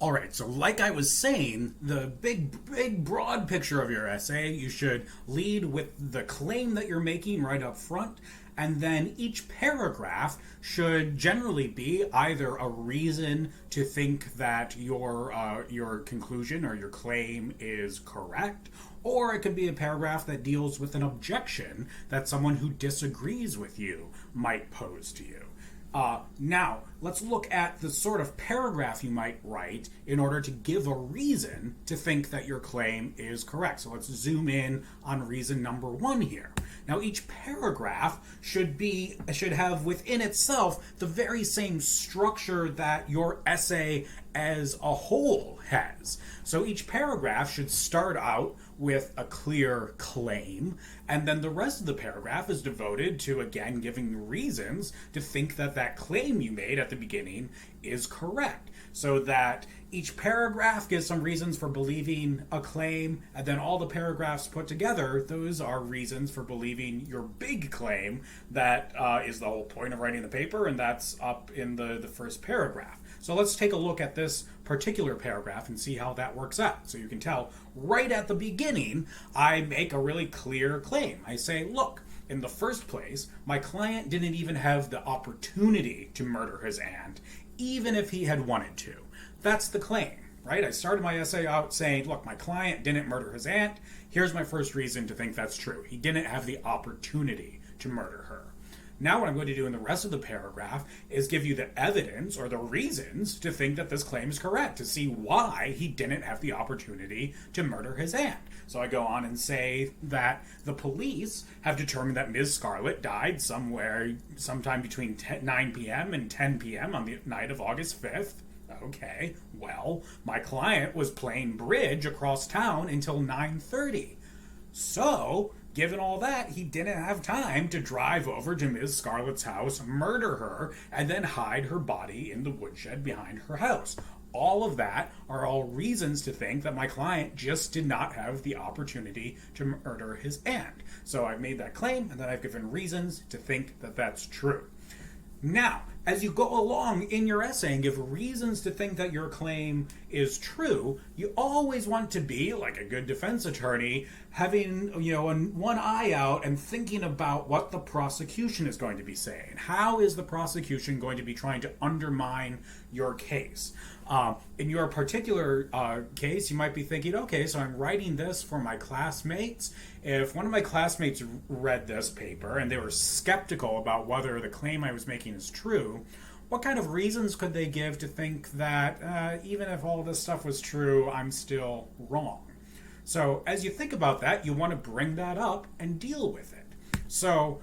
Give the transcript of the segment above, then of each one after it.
All right, so like I was saying, the big, broad picture of your essay, you should lead with the claim that you're making right up front, and then each paragraph should generally be either a reason to think that your conclusion or your claim is correct, or it could be a paragraph that deals with an objection that someone who disagrees with you might pose to you. Now, let's look at the sort of paragraph you might write in order to give a reason to think that your claim is correct. So let's zoom in on reason number one here. Now, each paragraph should have within itself the very same structure that your essay as a whole has. So each paragraph should start out with a clear claim, and then the rest of the paragraph is devoted to, again, giving reasons to think that that claim you made at the beginning is correct. So that each paragraph gives some reasons for believing a claim, and then all the paragraphs put together, those are reasons for believing your big claim that is the whole point of writing the paper, and that's up in the first paragraph. So let's take a look at this particular paragraph and see how that works out. So you can tell right at the beginning, I make a really clear claim. I say, look, in the first place, my client didn't even have the opportunity to murder his aunt, even if he had wanted to. That's the claim, right? I started my essay out saying, look, my client didn't murder his aunt. Here's my first reason to think that's true. He didn't have the opportunity to murder her. Now what I'm going to do in the rest of the paragraph is give you the evidence or the reasons to think that this claim is correct, to see why he didn't have the opportunity to murder his aunt. So I go on and say that the police have determined that Ms. Scarlett died sometime between 9 p.m. and 10 p.m. on the night of August 5th. Okay, well, my client was playing bridge across town until 9:30. So, given all that, he didn't have time to drive over to Ms. Scarlett's house, murder her, and then hide her body in the woodshed behind her house. All of that are all reasons to think that my client just did not have the opportunity to murder his aunt. So I've made that claim, and then I've given reasons to think that that's true. Now, as you go along in your essay and give reasons to think that your claim is true, you always want to be, like a good defense attorney, having, one eye out and thinking about what the prosecution is going to be saying. How is the prosecution going to be trying to undermine your case? In your particular case, you might be thinking, okay, so I'm writing this for my classmates. If one of my classmates read this paper and they were skeptical about whether the claim I was making is true, what kind of reasons could they give to think that even if all this stuff was true, I'm still wrong? So as you think about that, you want to bring that up and deal with it. So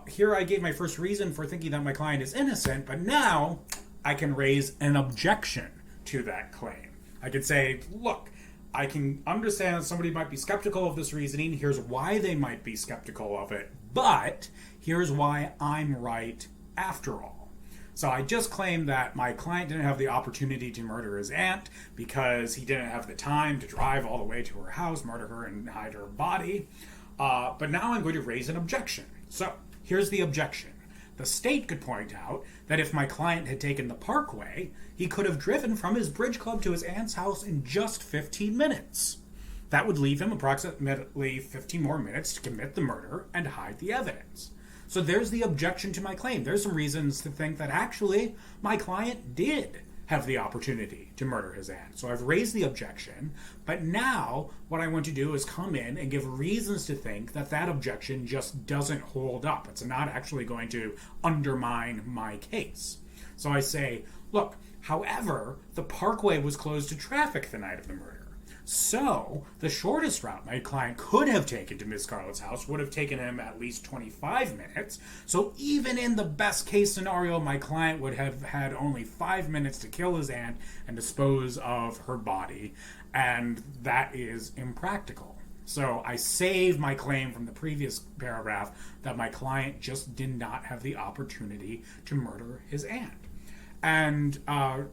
here I gave my first reason for thinking that my client is innocent, but now I can raise an objection to that claim. I could say, look, I can understand that somebody might be skeptical of this reasoning. Here's why they might be skeptical of it, but here's why I'm right after all. So I just claimed that my client didn't have the opportunity to murder his aunt because he didn't have the time to drive all the way to her house, murder her, and hide her body. But now I'm going to raise an objection. So here's the objection. The state could point out that if my client had taken the Parkway, he could have driven from his bridge club to his aunt's house in just 15 minutes. That would leave him approximately 15 more minutes to commit the murder and hide the evidence. So there's the objection to my claim. There's some reasons to think that actually my client did have the opportunity to murder his aunt. So I've raised the objection, but now what I want to do is come in and give reasons to think that that objection just doesn't hold up. It's not actually going to undermine my case. So I say, look, however, the Parkway was closed to traffic the night of the murder. So, the shortest route my client could have taken to Ms. Scarlett's house would have taken him at least 25 minutes. So, even in the best case scenario, my client would have had only 5 minutes to kill his aunt and dispose of her body. And that is impractical. So, I save my claim from the previous paragraph that my client just did not have the opportunity to murder his aunt. And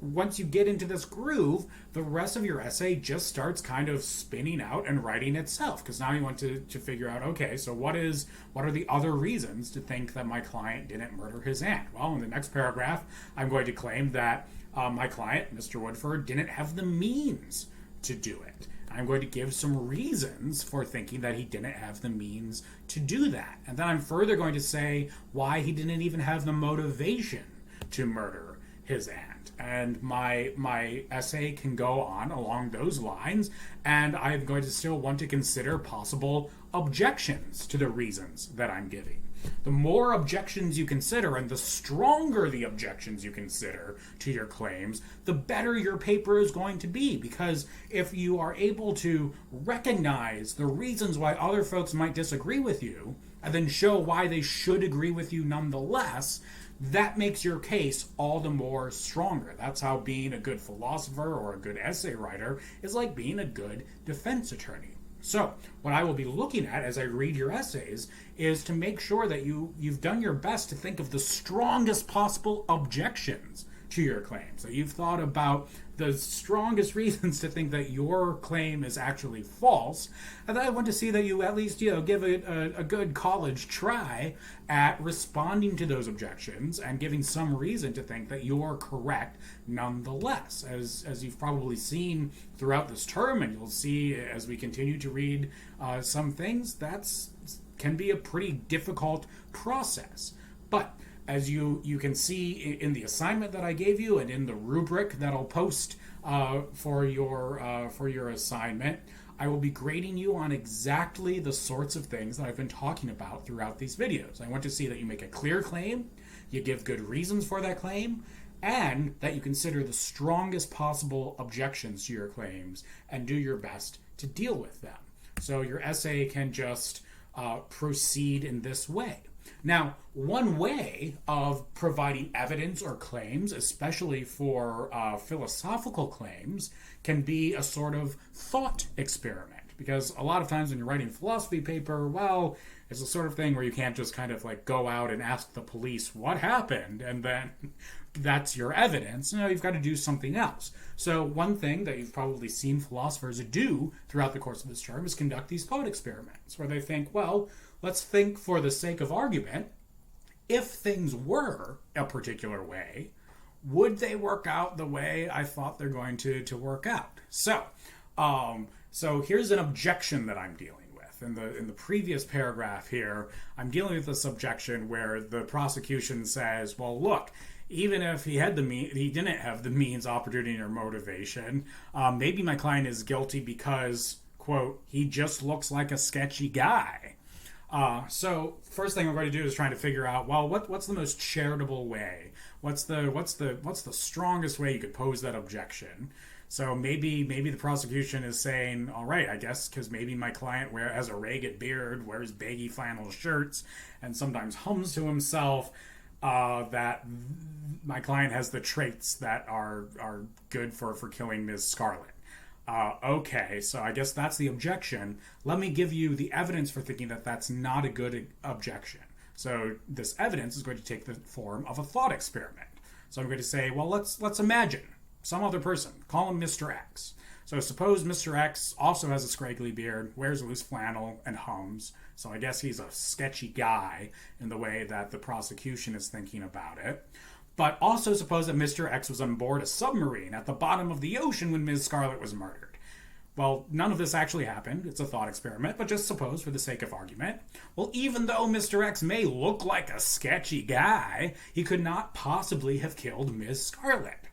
once you get into this groove, the rest of your essay just starts kind of spinning out and writing itself. Because now you want to figure out, okay, so what are the other reasons to think that my client didn't murder his aunt? Well, in the next paragraph, I'm going to claim that my client, Mr. Woodford, didn't have the means to do it. I'm going to give some reasons for thinking that he didn't have the means to do that. And then I'm further going to say why he didn't even have the motivation to murder his aunt. And my essay can go on along those lines, and I'm going to still want to consider possible objections to the reasons that I'm giving. The more objections you consider and the stronger the objections you consider to your claims, the better your paper is going to be. Because if you are able to recognize the reasons why other folks might disagree with you, and then show why they should agree with you nonetheless, that makes your case all the more stronger. That's how being a good philosopher or a good essay writer is like being a good defense attorney. So, what I will be looking at as I read your essays is to make sure that you've done your best to think of the strongest possible objections to your claims. That you've thought about the strongest reasons to think that your claim is actually false. And then I want to see that you at least, give a good college try at responding to those objections and giving some reason to think that you're correct nonetheless. As you've probably seen throughout this term, and you'll see as we continue to read some things, that's can be a pretty difficult process. But as you can see in the assignment that I gave you and in the rubric that I'll post for your assignment, I will be grading you on exactly the sorts of things that I've been talking about throughout these videos. I want to see that you make a clear claim, you give good reasons for that claim, and that you consider the strongest possible objections to your claims and do your best to deal with them. So your essay can just proceed in this way. Now, one way of providing evidence or claims, especially for philosophical claims, can be a sort of thought experiment. Because a lot of times when you're writing a philosophy paper, well, it's the sort of thing where you can't just kind of like go out and ask the police what happened, and then that's your evidence. You've got to do something else. So one thing that you've probably seen philosophers do throughout the course of this term is conduct these thought experiments, where they think, well, let's think for the sake of argument, if things were a particular way, would they work out the way I thought they're going to work out? So here's an objection that I'm dealing with. In the previous paragraph here, I'm dealing with this objection where the prosecution says, well, look, even if he didn't have the means, opportunity, or motivation, maybe my client is guilty because, quote, he just looks like a sketchy guy. So first thing we're going to do is trying to figure out, well, what's the most charitable way? What's the strongest way you could pose that objection? So maybe the prosecution is saying, all right, I guess because maybe my client has a ragged beard, wears baggy flannel shirts, and sometimes hums to himself, that my client has the traits that are good for killing Ms. Scarlett. Okay, so I guess that's the objection. Let me give you the evidence for thinking that that's not a good objection. So this evidence is going to take the form of a thought experiment. So I'm going to say, well, let's imagine some other person. Call him Mr. X. So suppose Mr. X also has a scraggly beard, wears loose flannel, and hums. So I guess he's a sketchy guy in the way that the prosecution is thinking about it. But also suppose that Mr. X was on board a submarine at the bottom of the ocean when Ms. Scarlett was murdered. Well, none of this actually happened. It's a thought experiment, but just suppose for the sake of argument. Well, even though Mr. X may look like a sketchy guy, he could not possibly have killed Ms. Scarlett.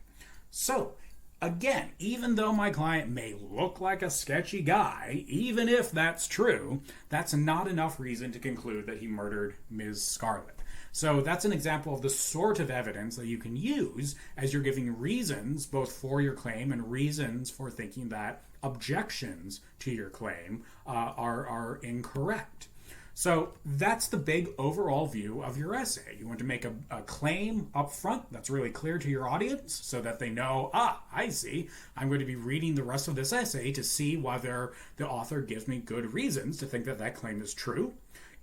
So, again, even though my client may look like a sketchy guy, even if that's true, that's not enough reason to conclude that he murdered Ms. Scarlett. So that's an example of the sort of evidence that you can use as you're giving reasons both for your claim and reasons for thinking that objections to your claim are incorrect. So that's the big overall view of your essay. You want to make a claim up front that's really clear to your audience so that they know, I see, I'm going to be reading the rest of this essay to see whether the author gives me good reasons to think that that claim is true.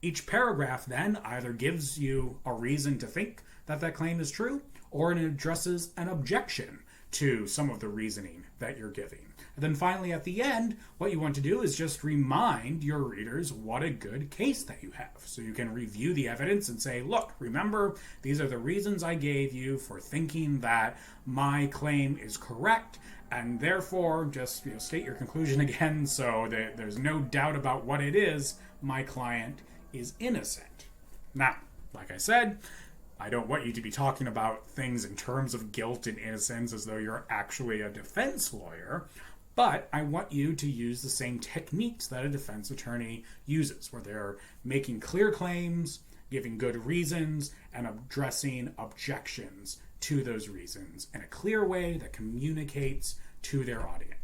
Each paragraph then either gives you a reason to think that that claim is true, or it addresses an objection to some of the reasoning that you're giving. And then finally, at the end, what you want to do is just remind your readers what a good case that you have. So you can review the evidence and say, look, remember, these are the reasons I gave you for thinking that my claim is correct, and therefore, just state your conclusion again so that there's no doubt about what it is. My client is innocent. Now, like I said, I don't want you to be talking about things in terms of guilt and innocence as though you're actually a defense lawyer, but I want you to use the same techniques that a defense attorney uses, where they're making clear claims, giving good reasons, and addressing objections to those reasons in a clear way that communicates to their audience.